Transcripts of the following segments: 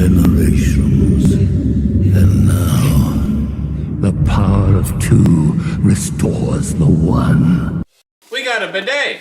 generations. And now, the power of two restores the one. We got a bidet!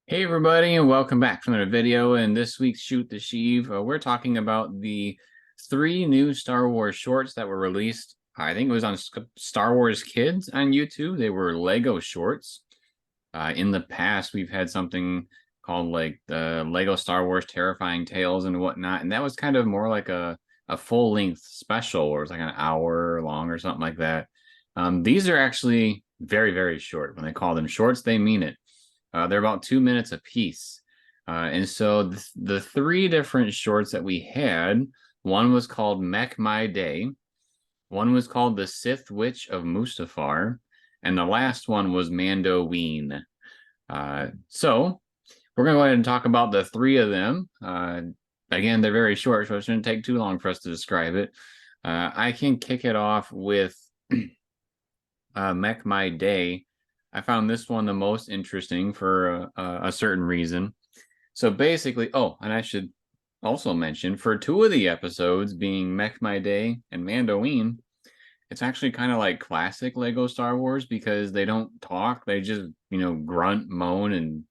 Hey everybody, and welcome back to another video. In this week's Shoot the Sheev, we're talking about the 3 new Star Wars shorts that were released. I think it was on Star Wars Kids on YouTube. They were Lego shorts. In the past, we've had something called like the Lego Star Wars Terrifying Tales and whatnot, and that was kind of more like a full-length special, or it was like an hour long or something like that. These are actually very, very short. When they call them shorts, they mean it. They're about 2 minutes a piece. And so the 3 different shorts that we had, one was called Mech My Day, one was called The Sith Witch of Mustafar, and the last one was Mandoween. So we're going to go ahead and talk about the 3 of them. Again, they're very short, so it shouldn't take too long for us to describe it. I can kick it off with Mech My Day. I found this one the most interesting for a certain reason. So basically, oh, and I should also mention, for 2 of the episodes, being Mech My Day and Mandoween, it's actually kind of like classic Lego Star Wars, because they don't talk. They just, grunt, moan, and,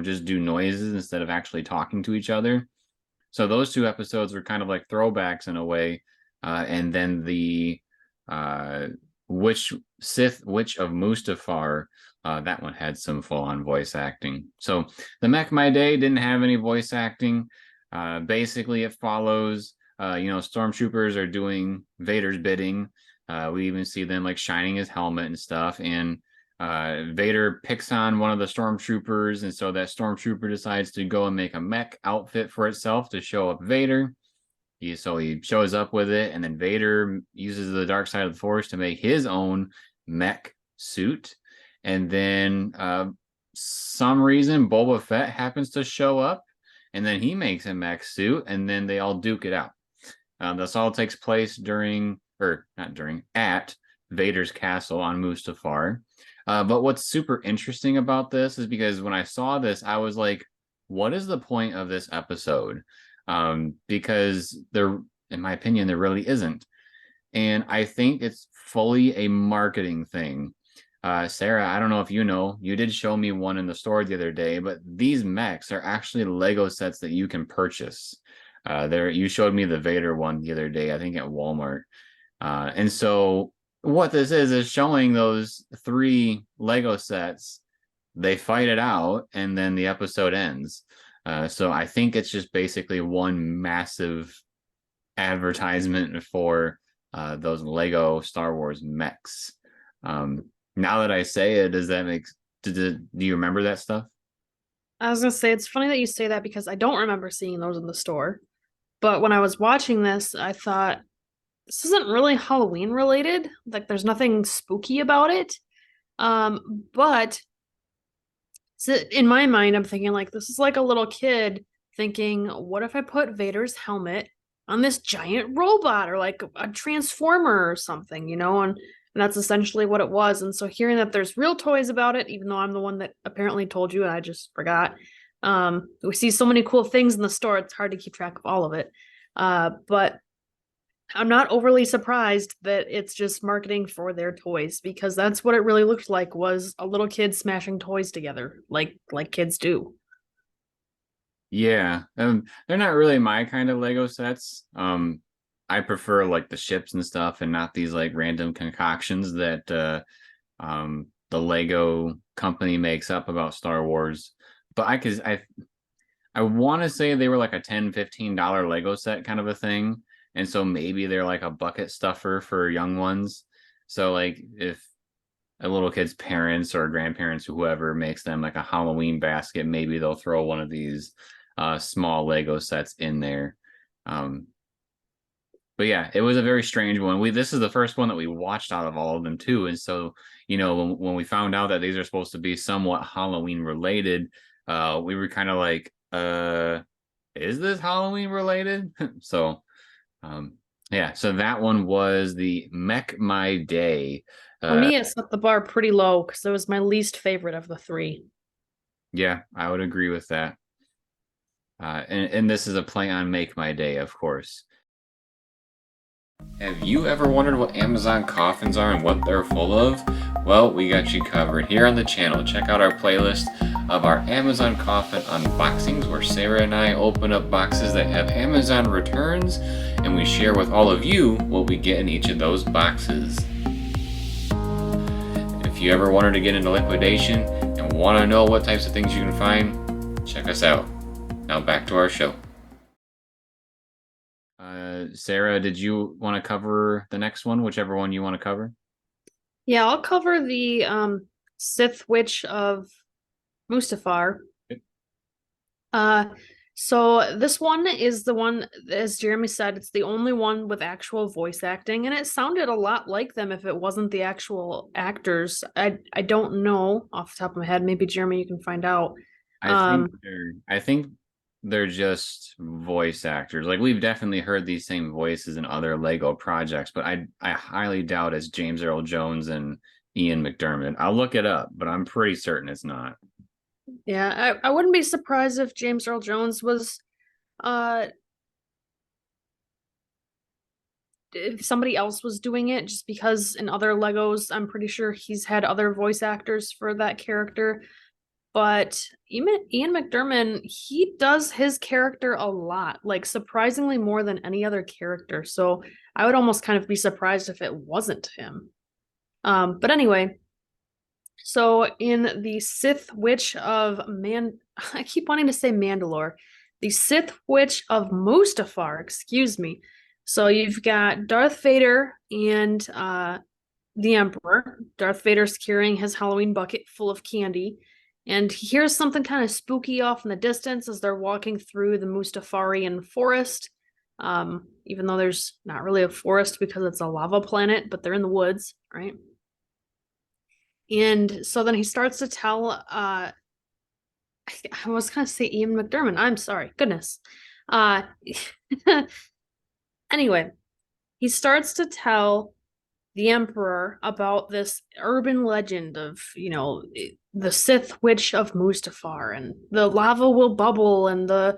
just do noises instead of actually talking to each other. So those 2 episodes were kind of like throwbacks in a way. And then the Sith Witch of Mustafar, that one had some full-on voice acting. So the Mech My Day didn't have any voice acting. Basically, it follows, stormtroopers are doing Vader's bidding. We even see them like shining his helmet and stuff. And Vader picks on one of the stormtroopers, and so that stormtrooper decides to go and make a mech outfit for itself to show up Vader. So he shows up with it, and then Vader uses the dark side of the Force to make his own mech suit. And then some reason Boba Fett happens to show up, and then he makes a mech suit, and then they all duke it out. This all takes place at Vader's castle on Mustafar. But what's super interesting about this is because when I saw this, I was like, what is the point of this episode? Because there, in my opinion, there really isn't. And I think it's fully a marketing thing. Sarah, I don't know if you did show me one in the store the other day, but these mechs are actually Lego sets that you can purchase. You showed me the Vader one the other day, I think at Walmart. And so what this is showing those 3 Lego sets. They fight it out, and then the episode ends. So I think it's just basically one massive advertisement for those Lego Star Wars mechs. Now that I say it, does that do you remember that stuff? I was gonna say, it's funny that you say that, because I don't remember seeing those in the store. But when I was watching this, I thought, this isn't really Halloween related. Like, there's nothing spooky about it. But so in my mind, I'm thinking, like, this is like a little kid thinking, what if I put Vader's helmet on this giant robot, or like a transformer or something, and that's essentially what it was. And so hearing that there's real toys about it, even though I'm the one that apparently told you and I just forgot, we see so many cool things in the store, it's hard to keep track of all of it. But I'm not overly surprised that it's just marketing for their toys, because that's what it really looked like, was a little kid smashing toys together, like kids do. Yeah, they're not really my kind of Lego sets. I prefer like the ships and stuff, and not these like random concoctions that the Lego company makes up about Star Wars. But I want to say they were like a $10-15 Lego set kind of a thing. and so maybe they're like a bucket stuffer for young ones. So like if a little kid's parents or grandparents or whoever makes them like a Halloween basket, maybe they'll throw one of these small Lego sets in there. But yeah, it was a very strange one. This is the first one that we watched out of all of them too, and so when we found out that these are supposed to be somewhat Halloween related, we were kind of like, is this Halloween related? So yeah, so that one was the Mech My Day. For me, it set the bar pretty low because it was my least favorite of the three. Yeah, I would agree with that. And this is a play on Make My Day, of course. Have you ever wondered what Amazon coffins are and what they're full of? Well, we got you covered here on the channel. Check out our playlist of our Amazon coffin unboxings, where Sarah and I open up boxes that have Amazon returns, and we share with all of you what we get in each of those boxes. If you ever wanted to get into liquidation and want to know what types of things you can find, check us out. Now back to our show. Sarah, did you want to cover the next one, whichever one you want to cover? Yeah, I'll cover the Sith Witch of Mustafar. So this one is the one, as Jeremy said, it's the only one with actual voice acting, and it sounded a lot like them if it wasn't the actual actors. I don't know off the top of my head. Maybe Jeremy, you can find out. I think they're just voice actors. Like, we've definitely heard these same voices in other Lego projects, but I highly doubt it's James Earl Jones and Ian McDermott. I'll look it up, but I'm pretty certain it's not. Yeah, I wouldn't be surprised if James Earl Jones was if somebody else was doing it, just because in other Legos, I'm pretty sure he's had other voice actors for that character. But Ian McDermott, he does his character a lot, like surprisingly more than any other character. So I would almost kind of be surprised if it wasn't him. But anyway, so in the Sith Witch of I keep wanting to say Mandalore. The Sith Witch of Mustafar, excuse me. So you've got Darth Vader and the Emperor. Darth Vader's carrying his Halloween bucket full of candy. And he hears something kind of spooky off in the distance as they're walking through the Mustafarian forest. Even though there's not really a forest because it's a lava planet, but they're in the woods, right? And so then he starts to tell, I was going to say Ian McDermott. I'm sorry. Goodness. Anyway, he starts to tell the Emperor about this urban legend of, the Sith Witch of Mustafar, and the lava will bubble, and the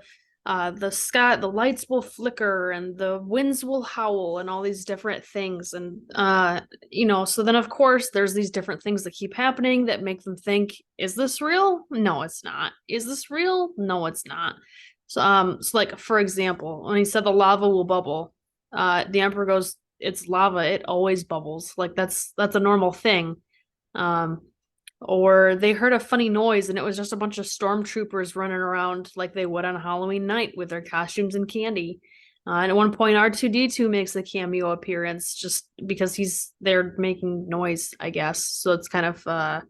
sky, the lights will flicker, and the winds will howl, and all these different things. And so then of course there's these different things that keep happening that make them think, is this real? No, it's not. Is this real? No, it's not. So like, for example, when he said the lava will bubble, the Emperor goes, it's lava, it always bubbles. Like, that's a normal thing. Or they heard a funny noise and it was just a bunch of stormtroopers running around like they would on Halloween night with their costumes and candy. And at one point, R2-D2 makes a cameo appearance just because he's there making noise, I guess. So it's kind of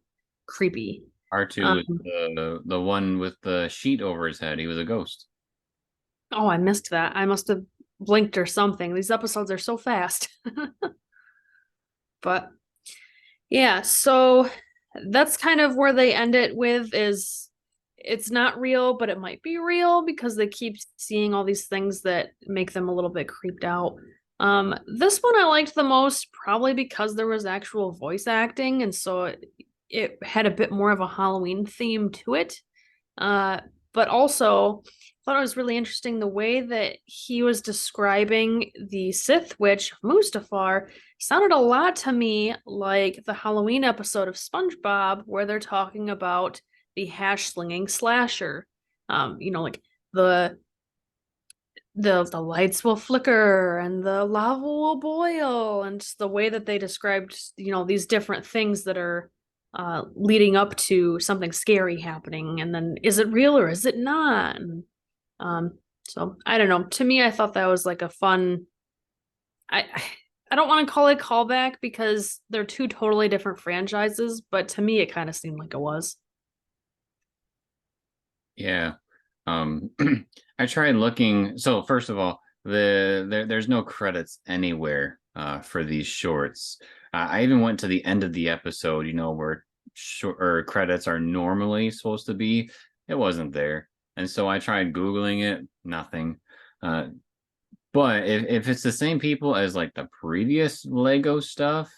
creepy. R2 is the one with the sheet over his head. He was a ghost. Oh, I missed that. I must have blinked or something. These episodes are so fast. But yeah, so that's kind of where they end it with, is it's not real, but it might be real because they keep seeing all these things that make them a little bit creeped out. This one I liked the most, probably because there was actual voice acting, and so it had a bit more of a Halloween theme to it. But also, I thought it was really interesting the way that he was describing the Sith Witch of Mustafar sounded a lot to me like the Halloween episode of SpongeBob where they're talking about the hash slinging slasher. Like the lights will flicker and the lava will boil, and the way that they described, these different things that are leading up to something scary happening, and then is it real or is it not? And, so I don't know. To me, I thought that was like a fun I I don't want to call it callback because they're two totally different franchises, but to me it kind of seemed like it was. Yeah. I tried looking. So first of all, there's no credits anywhere for these shorts. I even went to the end of the episode, where short or credits are normally supposed to be. It wasn't there. And so I tried Googling it, nothing. Uh, but if it's the same people as like the previous Lego stuff,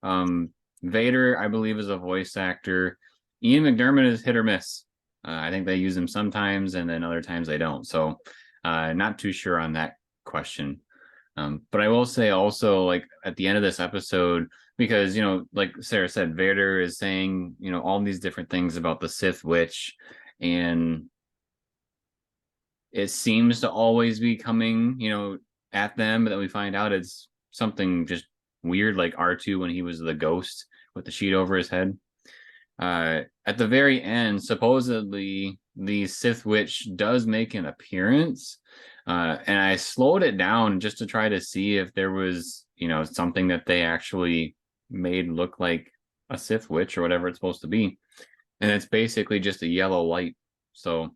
um, Vader, I believe, is a voice actor. Ian McDermott is hit or miss. I think they use him sometimes, and then other times they don't. So, not too sure on that question. But I will say also, like at the end of this episode, because like Sarah said, Vader is saying all these different things about the Sith Witch, and it seems to always be coming, at them, but then we find out it's something just weird, like R2 when he was the ghost with the sheet over his head. At the very end, supposedly the Sith Witch does make an appearance, and I slowed it down just to try to see if there was, something that they actually made look like a Sith Witch or whatever it's supposed to be, and it's basically just a yellow light. So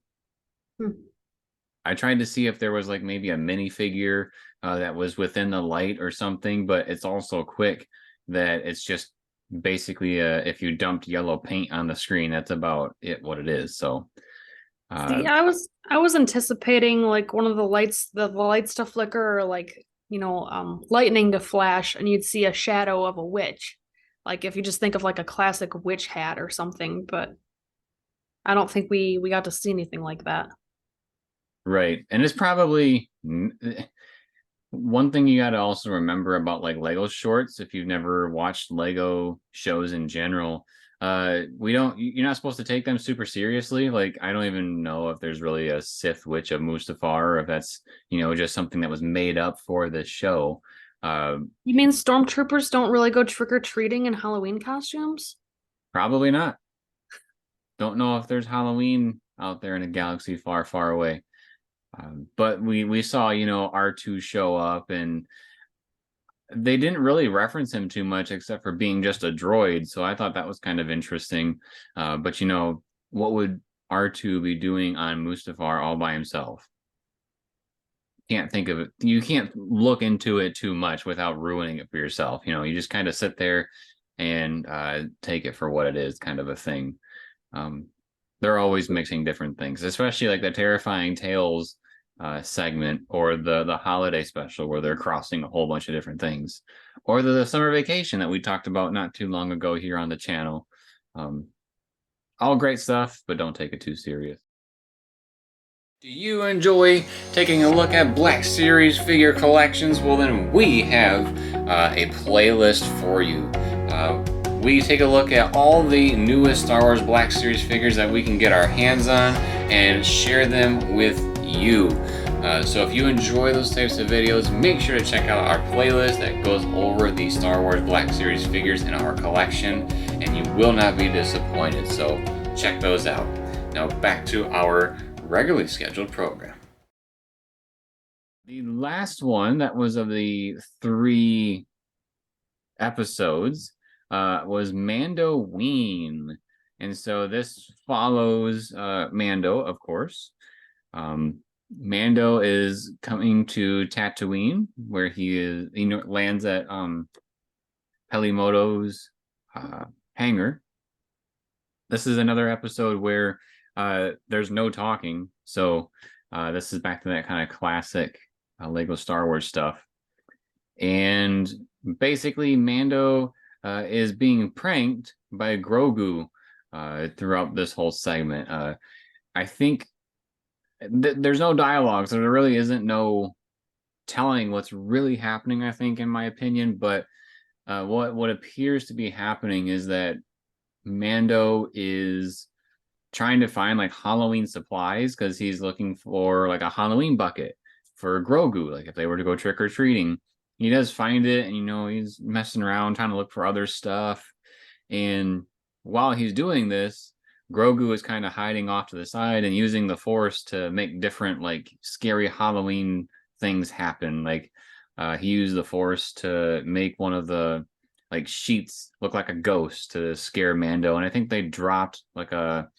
I tried to see if there was like maybe a minifigure that was within the light or something, but it's also quick that it's just basically if you dumped yellow paint on the screen, that's about what it is. So See, I was anticipating like one of the lights, the lights to flicker, or like lightning to flash, and you'd see a shadow of a witch. Like if you just think of like a classic witch hat or something, but I don't think we got to see anything like that. right, and it's probably one thing you got to also remember about like Lego shorts, if you've never watched Lego shows in general, you're not supposed to take them super seriously. Like I don't even know if there's really a Sith Witch of Mustafar, or if that's just something that was made up for this show. You mean stormtroopers don't really go trick-or-treating in Halloween costumes? Probably not. Don't know if there's Halloween out there in a galaxy far, far away. But we saw R2 show up, and they didn't really reference him too much except for being just a droid. So I thought that was kind of interesting. But what would R2 be doing on Mustafar all by himself? Can't think of it. You can't look into it too much without ruining it for yourself. You just kind of sit there and take it for what it is, kind of a thing. They're always mixing different things, especially like the Terrifying Tales segment, or the holiday special where they're crossing a whole bunch of different things, or the summer vacation that we talked about not too long ago here on the channel. All great stuff, but don't take it too serious. Do you enjoy taking a look at Black Series figure collections? Well, then we have a playlist for you. We take a look at all the newest Star Wars Black Series figures that we can get our hands on and share them with you. So if you enjoy those types of videos, make sure to check out our playlist that goes over the Star Wars Black Series figures in our collection, and you will not be disappointed. So check those out. Now back to our regularly scheduled program. The last one that was of the 3 episodes was Mando Ween, and so this follows Mando, of course. Mando is coming to Tatooine, where he lands at Pelimoto's hangar. This is another episode where there's no talking, so this is back to that kind of classic Lego Star Wars stuff. And basically, Mando is being pranked by Grogu throughout this whole segment. I think there's no dialogue, so there really isn't no telling what's really happening, I think, in my opinion. But what appears to be happening is that Mando is trying to find like Halloween supplies, because he's looking for like a Halloween bucket for Grogu, like if they were to go trick-or-treating. He does find it, and he's messing around trying to look for other stuff. And while he's doing this, Grogu is kind of hiding off to the side and using the Force to make different like scary Halloween things happen. Like He used the Force to make one of the like sheets look like a ghost to scare Mando, and I think they dropped like a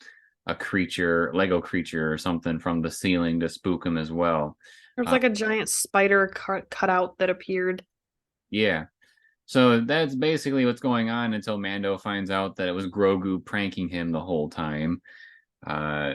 creature, Lego creature or something from the ceiling to spook him as well. There's like a giant spider cut out that appeared. Yeah. So that's basically what's going on until Mando finds out that it was Grogu pranking him the whole time. Uh,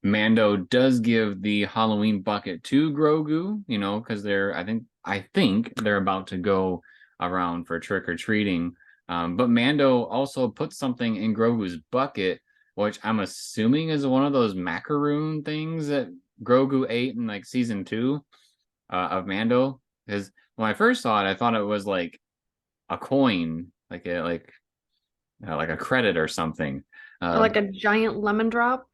Mando does give the Halloween bucket to Grogu, you know, because I think they're about to go around for trick or treating. But Mando also puts something in Grogu's bucket, which I'm assuming is one of those macaroon things that Grogu ate in like season 2 of Mando. Because when I first saw it, I thought it was like a coin, like a credit or something. Or like a giant lemon drop.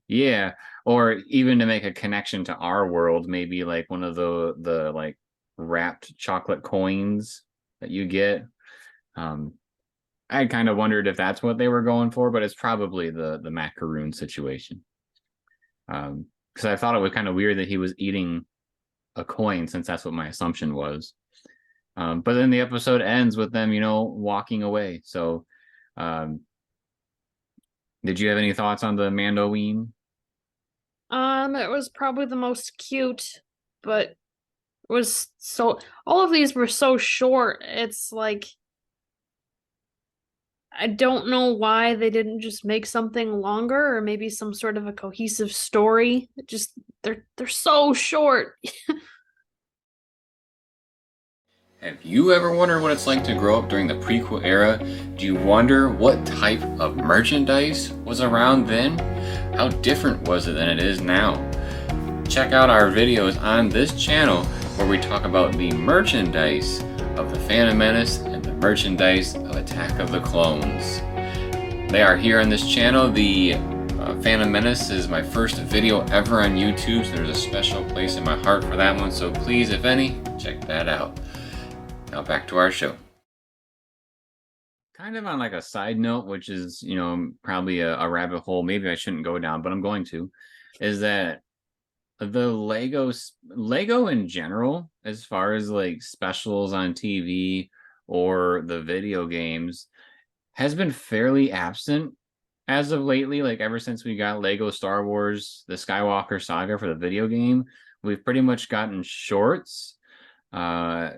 Yeah, or even to make a connection to our world, maybe like one of the like wrapped chocolate coins that you get. I kind of wondered if that's what they were going for, but it's probably the macaroon situation. Because I thought it was kind of weird that he was eating a coin, since that's what my assumption was. But then the episode ends with them, you know, walking away. So, did you have any thoughts on the Mandoween? It was probably the most cute, but it was so all of these were so short. It's like I don't know why they didn't just make something longer or maybe some sort of a cohesive story. It just they're so short. Have you ever wondered what it's like to grow up during the prequel era? Do you wonder what type of merchandise was around then? How different was it than it is now? Check out our videos on this channel where we talk about the merchandise of the Phantom Menace and the merchandise of Attack of the Clones. They are here on this channel. The Phantom Menace is my first video ever on YouTube, so there's a special place in my heart for that one, so please, if any, check that out. Now back to our show. Kind of on like a side note, which is, you know, probably a rabbit hole maybe I shouldn't go down, but I'm going to, is that the Lego in general, as far as like specials on TV or the video games, has been fairly absent as of lately. Like ever since we got Lego Star Wars, the Skywalker Saga for the video game, we've pretty much gotten shorts. I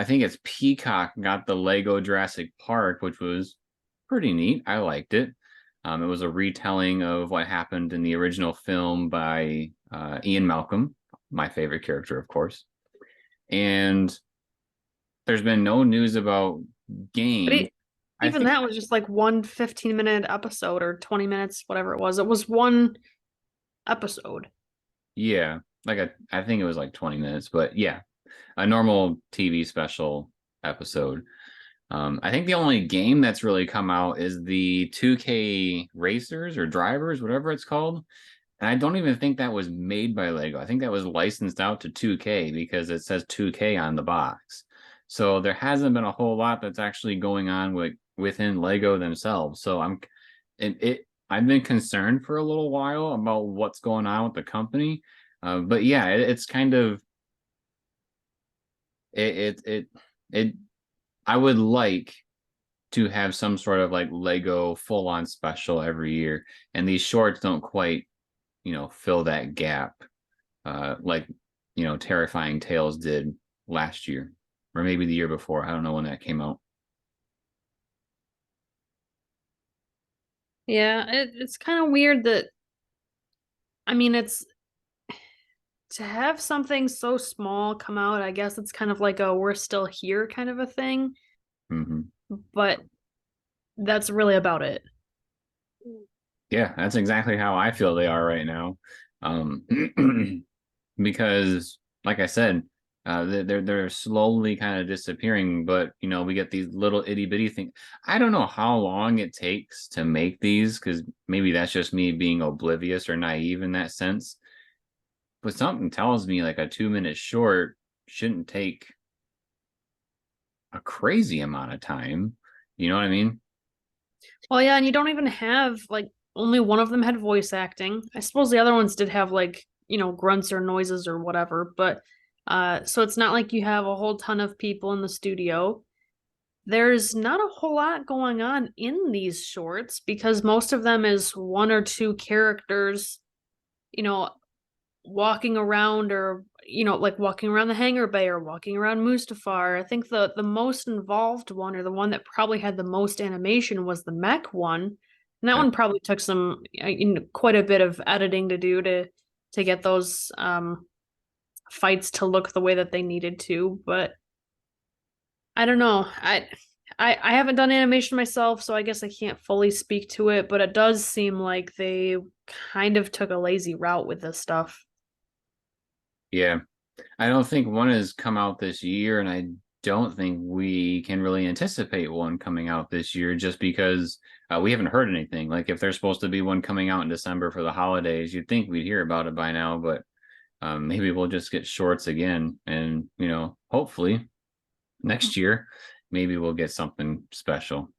think it's Peacock got the Lego Jurassic Park, which was pretty neat. I liked it. It was a retelling of what happened in the original film by Ian Malcolm, my favorite character, of course. And there's been no news about games. Even that was just like one 15-minute episode or 20 minutes, whatever it was. It was one episode. Yeah, I think it was like 20 minutes, but yeah, a normal TV special episode. I think the only game that's really come out is the 2K Racers or Drivers, whatever it's called. And I don't even think that was made by Lego. I think that was licensed out to 2K because it says 2K on the box. So there hasn't been a whole lot that's actually going on within Lego themselves. So I've been concerned for a little while about what's going on with the company. But yeah, it's kind of I would like to have some sort of like Lego full-on special every year, and these shorts don't quite, you know, fill that gap, like, you know, Terrifying Tales did last year, or maybe the year before. I don't know when that came out. Yeah, it's kind of weird that, I mean, it's to have something so small come out, I guess it's kind of like a we're still here kind of a thing. Mm-hmm. But that's really about it. Yeah, that's exactly how I feel they are right now. Because like I said, they're slowly kind of disappearing, but you know, we get these little itty bitty things. I don't know how long it takes to make these, because maybe that's just me being oblivious or naive in that sense. But something tells me like a 2-minute short shouldn't take a crazy amount of time. You know what I mean? Well, yeah, and you don't even have like only one of them had voice acting. I suppose the other ones did have like, you know, grunts or noises or whatever, but So it's not like you have a whole ton of people in the studio. There's not a whole lot going on in these shorts because most of them is one or two characters, you know, walking around or like walking around the hangar bay or walking around Mustafar. I think the most involved one or the one that probably had the most animation was the mech one. And that Yeah. one probably took some quite a bit of editing to do to get those fights to look the way that they needed to, but I don't know. I haven't done animation myself, so I guess I can't fully speak to it, but it does seem like they kind of took a lazy route with this stuff. Yeah. I don't think one has come out this year, and I don't think we can really anticipate one coming out this year just because we haven't heard anything. Like if there's supposed to be one coming out in December for the holidays, you'd think we'd hear about it by now, but maybe we'll just get shorts again. And, hopefully next year, maybe we'll get something special.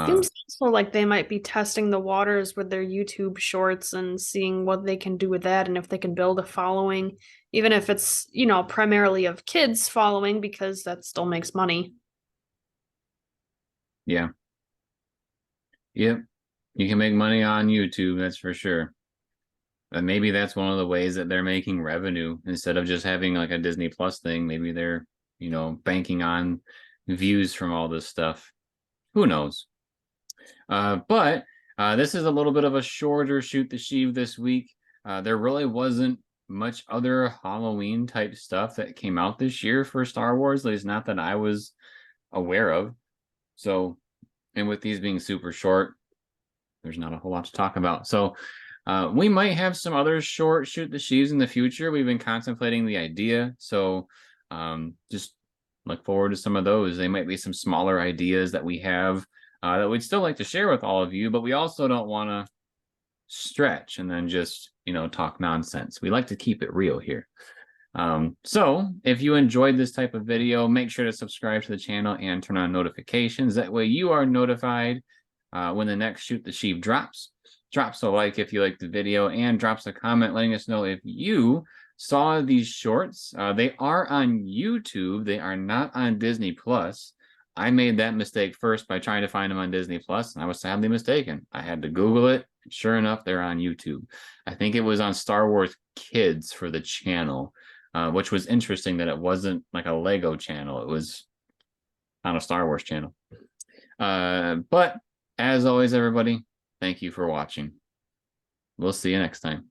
Seems also like they might be testing the waters with their YouTube shorts and seeing what they can do with that and if they can build a following, even if it's, primarily of kids following because that still makes money. Yeah. Yep. You can make money on YouTube, that's for sure. And maybe that's one of the ways that they're making revenue instead of just having like a Disney Plus thing. Maybe they're, banking on views from all this stuff. Who knows? But this is a little bit of a shorter Shoot the Sheev this week. There really wasn't much other Halloween type stuff that came out this year for Star Wars, at least not that I was aware of. So, and with these being super short, there's not a whole lot to talk about. So we might have some other short Shoot the Sheevs in the future. We've been contemplating the idea. So just look forward to some of those. They might be some smaller ideas that we have that we'd still like to share with all of you, but we also don't want to stretch and then just, talk nonsense. We like to keep it real here. So if you enjoyed this type of video, make sure to subscribe to the channel and turn on notifications. That way you are notified when the next Shoot the Sheev drops. Drops a like if you liked the video and drops a comment letting us know if you saw these shorts. They are on YouTube. They are not on Disney Plus. I made that mistake first by trying to find them on Disney Plus, and I was sadly mistaken. I had to Google it. Sure enough, they're on YouTube. I think it was on Star Wars Kids for the channel, which was interesting that it wasn't like a Lego channel. It was on a Star Wars channel. But as always, everybody, thank you for watching. We'll see you next time.